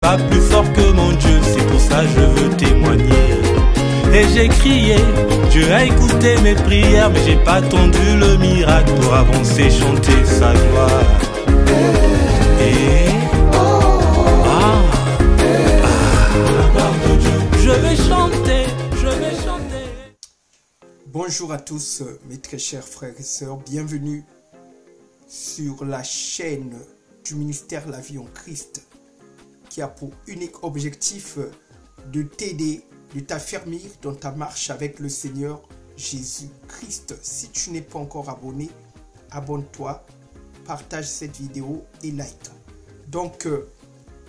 Pas plus fort que mon Dieu, c'est pour ça que je veux témoigner. Et j'ai crié, Dieu a écouté mes prières, mais j'ai pas attendu le miracle pour avancer, chanter sa gloire. Et la gloire de Dieu, je vais chanter, je vais chanter. Bonjour à tous mes très chers frères et sœurs, bienvenue sur la chaîne du ministère La Vie en Christ qui a pour unique objectif de t'aider, de t'affermir dans ta marche avec le Seigneur Jésus-Christ. Si tu n'es pas encore abonné, abonne-toi, partage cette vidéo et like. Donc,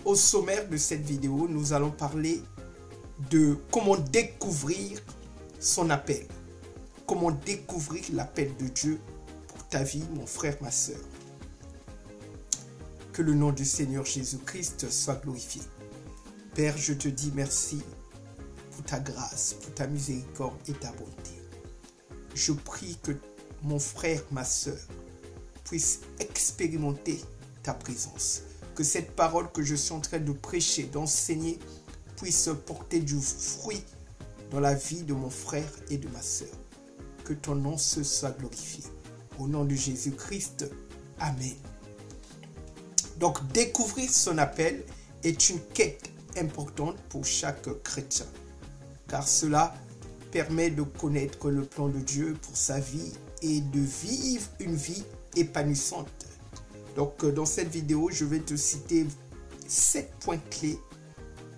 au sommaire de cette vidéo, nous allons parler de comment découvrir son appel. Comment découvrir l'appel de Dieu pour ta vie, mon frère, ma soeur. Que le nom du Seigneur Jésus-Christ soit glorifié. Père, je te dis merci pour ta grâce, pour ta miséricorde et ta bonté. Je prie que mon frère, ma soeur, puisse expérimenter ta présence. Que cette parole que je suis en train de prêcher, d'enseigner, puisse porter du fruit dans la vie de mon frère et de ma soeur. Que ton nom se soit glorifié. Au nom de Jésus-Christ, Amen. Donc, découvrir son appel est une quête importante pour chaque chrétien, car cela permet de connaître le plan de Dieu pour sa vie et de vivre une vie épanouissante. Donc, dans cette vidéo, je vais te citer 7 points clés,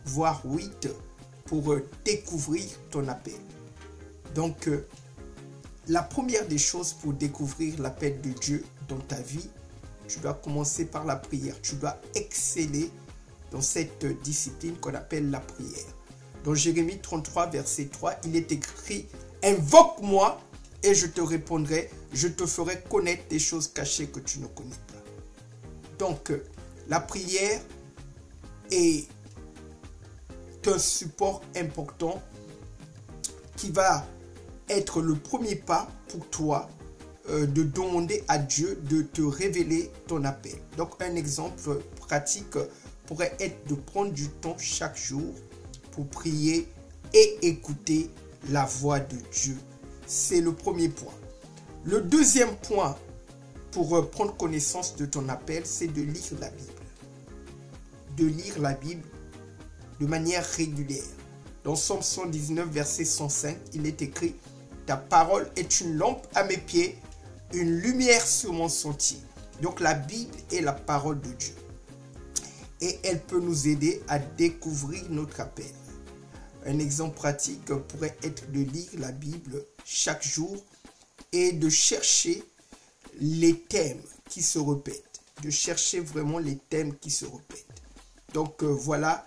voire 8, pour découvrir ton appel. Donc, la première des choses pour découvrir l'appel de Dieu dans ta vie, tu dois commencer par la prière. Tu dois exceller dans cette discipline qu'on appelle la prière. Dans Jérémie 33, verset 3, il est écrit « Invoque-moi et je te répondrai, je te ferai connaître des choses cachées que tu ne connais pas. » Donc, la prière est un support important qui va être le premier pas pour toi de demander à Dieu de te révéler ton appel. Donc, un exemple pratique pourrait être de prendre du temps chaque jour pour prier et écouter la voix de Dieu. C'est le premier point. Le deuxième point pour prendre connaissance de ton appel, c'est de lire la Bible. De lire la Bible de manière régulière. Dans Psaume 119, verset 105, il est écrit « Ta parole est une lampe à mes pieds, une lumière sur mon sentier. » Donc la Bible est la parole de Dieu. Et elle peut nous aider à découvrir notre appel. Un exemple pratique pourrait être de lire la Bible chaque jour et de chercher les thèmes qui se répètent. De chercher vraiment les thèmes qui se répètent. Donc voilà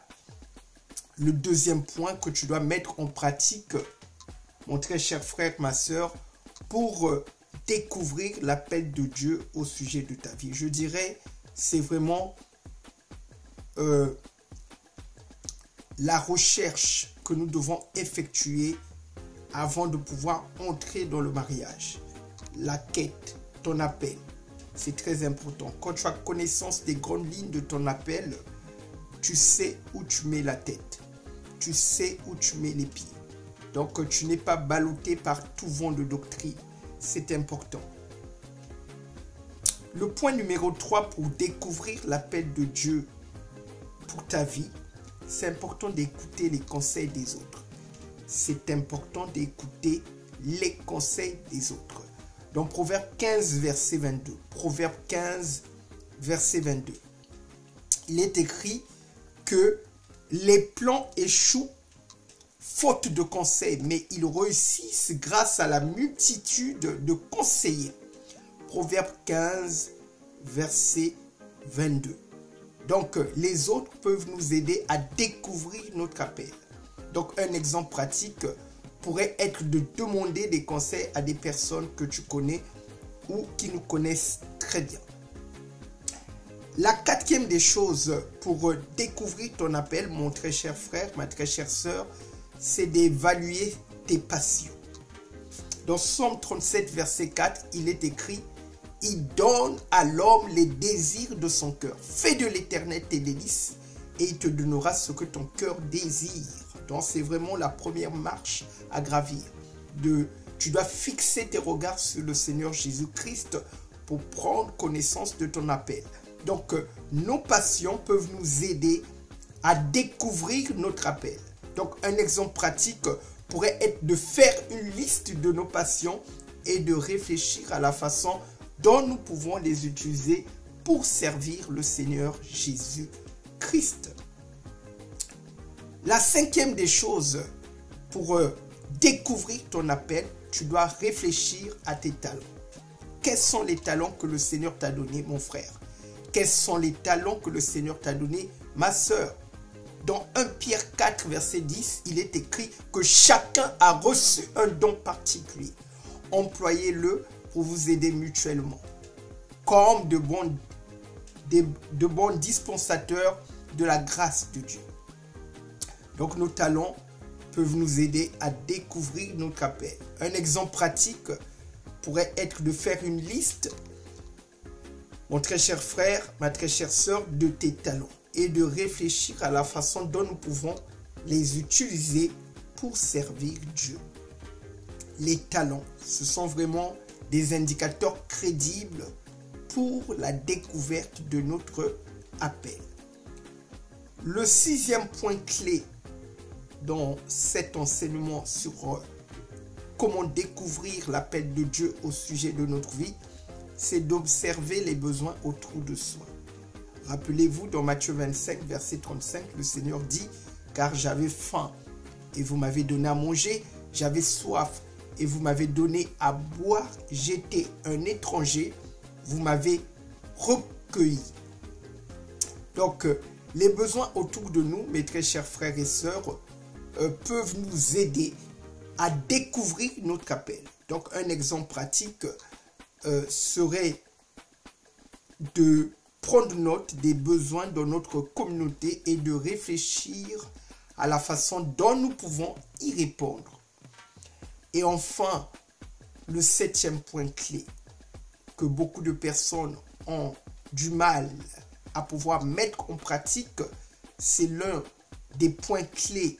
le deuxième point que tu dois mettre en pratique, mon très cher frère, ma soeur, pour découvrir l'appel de Dieu au sujet de ta vie. Je dirais, c'est vraiment la recherche que nous devons effectuer avant de pouvoir entrer dans le mariage. La quête, ton appel, c'est très important. Quand tu as connaissance des grandes lignes de ton appel, tu sais où tu mets la tête. Tu sais où tu mets les pieds. Donc, tu n'es pas ballotté par tout vent de doctrine. C'est important. Le point numéro 3 pour découvrir l'appel de Dieu pour ta vie, c'est important d'écouter les conseils des autres. C'est important d'écouter les conseils des autres. Dans Proverbe 15, verset 22. Proverbe 15, verset 22. Il est écrit que les plans échouent faute de conseils, mais ils réussissent grâce à la multitude de conseillers. Proverbe 15, verset 22. Donc, les autres peuvent nous aider à découvrir notre appel. Donc, un exemple pratique pourrait être de demander des conseils à des personnes que tu connais ou qui nous connaissent très bien. La quatrième des choses pour découvrir ton appel, mon très cher frère, ma très chère sœur, c'est d'évaluer tes passions. Dans Psaume 37, verset 4, il est écrit Il donne à l'homme les désirs de son cœur. Fais de l'Éternel tes délices et il te donnera ce que ton cœur désire. Donc c'est vraiment la première marche à gravir. Tu dois fixer tes regards sur le Seigneur Jésus-Christ pour prendre connaissance de ton appel. Donc nos passions peuvent nous aider à découvrir notre appel. Donc un exemple pratique pourrait être de faire une liste de nos passions et de réfléchir à la façon dont nous pouvons les utiliser pour servir le Seigneur Jésus-Christ. La cinquième des choses pour découvrir ton appel, tu dois réfléchir à tes talents. Quels sont les talents que le Seigneur t'a donnés, mon frère? Quels sont les talents que le Seigneur t'a donnés, ma sœur? Dans 1 Pierre 4, verset 10, il est écrit que chacun a reçu un don particulier. Employez-le pour vous aider mutuellement, comme de bons dispensateurs de la grâce de Dieu. Donc nos talents peuvent nous aider à découvrir notre appel. Un exemple pratique pourrait être de faire une liste, mon très cher frère, ma très chère sœur, de tes talents et de réfléchir à la façon dont nous pouvons les utiliser pour servir Dieu. Les talents, ce sont vraiment des indicateurs crédibles pour la découverte de notre appel. Le 6e point clé dans cet enseignement sur comment découvrir l'appel de Dieu au sujet de notre vie, c'est d'observer les besoins autour de soi. Rappelez-vous, dans Matthieu 25, verset 35, le Seigneur dit « Car j'avais faim et vous m'avez donné à manger, j'avais soif et vous m'avez donné à boire, j'étais un étranger, vous m'avez recueilli. » Donc, les besoins autour de nous, mes très chers frères et sœurs, peuvent nous aider à découvrir notre appel. Donc, un exemple pratique serait de prendre note des besoins de notre communauté et de réfléchir à la façon dont nous pouvons y répondre. Et enfin, le 7e point clé que beaucoup de personnes ont du mal à pouvoir mettre en pratique, c'est l'un des points clés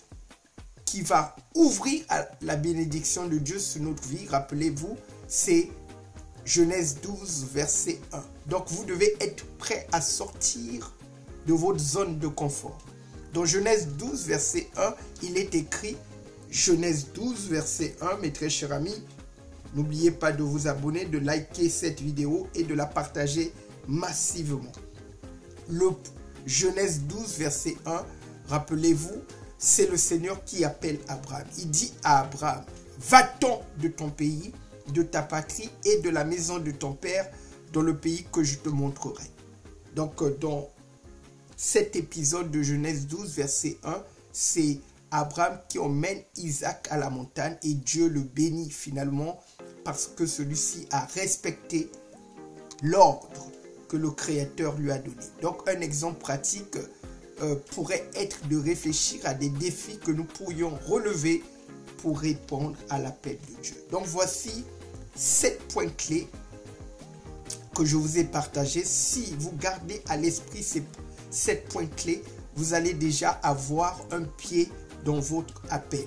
qui va ouvrir à la bénédiction de Dieu sur notre vie. Rappelez-vous, c'est Genèse 12, verset 1. Donc, vous devez être prêt à sortir de votre zone de confort. Dans Genèse 12, verset 1, il est écrit, Genèse 12, verset 1, mes très chers amis, n'oubliez pas de vous abonner, de liker cette vidéo et de la partager massivement. Le Genèse 12, verset 1, rappelez-vous, c'est le Seigneur qui appelle Abraham. Il dit à Abraham, va-t'en de ton pays, de ta patrie et de la maison de ton père dans le pays que je te montrerai. Donc, dans cet épisode de Genèse 12, verset 1, c'est Abraham qui emmène Isaac à la montagne et Dieu le bénit finalement parce que celui-ci a respecté l'ordre que le Créateur lui a donné. Donc, un exemple pratique pourrait être de réfléchir à des défis que nous pourrions relever pour répondre à l'appel de Dieu. Donc, voici 7 points clés que je vous ai partagés. Si vous gardez à l'esprit ces 7 points clés, vous allez déjà avoir un pied dans votre appel.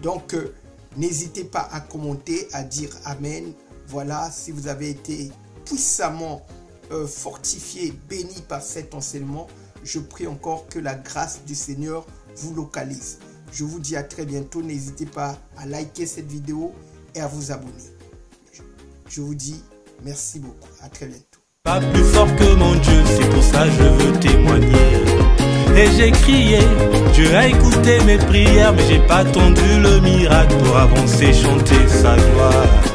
Donc, n'hésitez pas à commenter, à dire Amen. Voilà, si vous avez été puissamment fortifié, béni par cet enseignement, je prie encore que la grâce du Seigneur vous localise. Je vous dis à très bientôt. N'hésitez pas à liker cette vidéo et à vous abonner. Je vous dis merci beaucoup. À très bientôt. Pas plus fort que mon Dieu, c'est pour ça que je veux témoigner. Et j'ai crié, Dieu a écouté mes prières, mais j'ai pas attendu le miracle pour avancer, chanter sa gloire.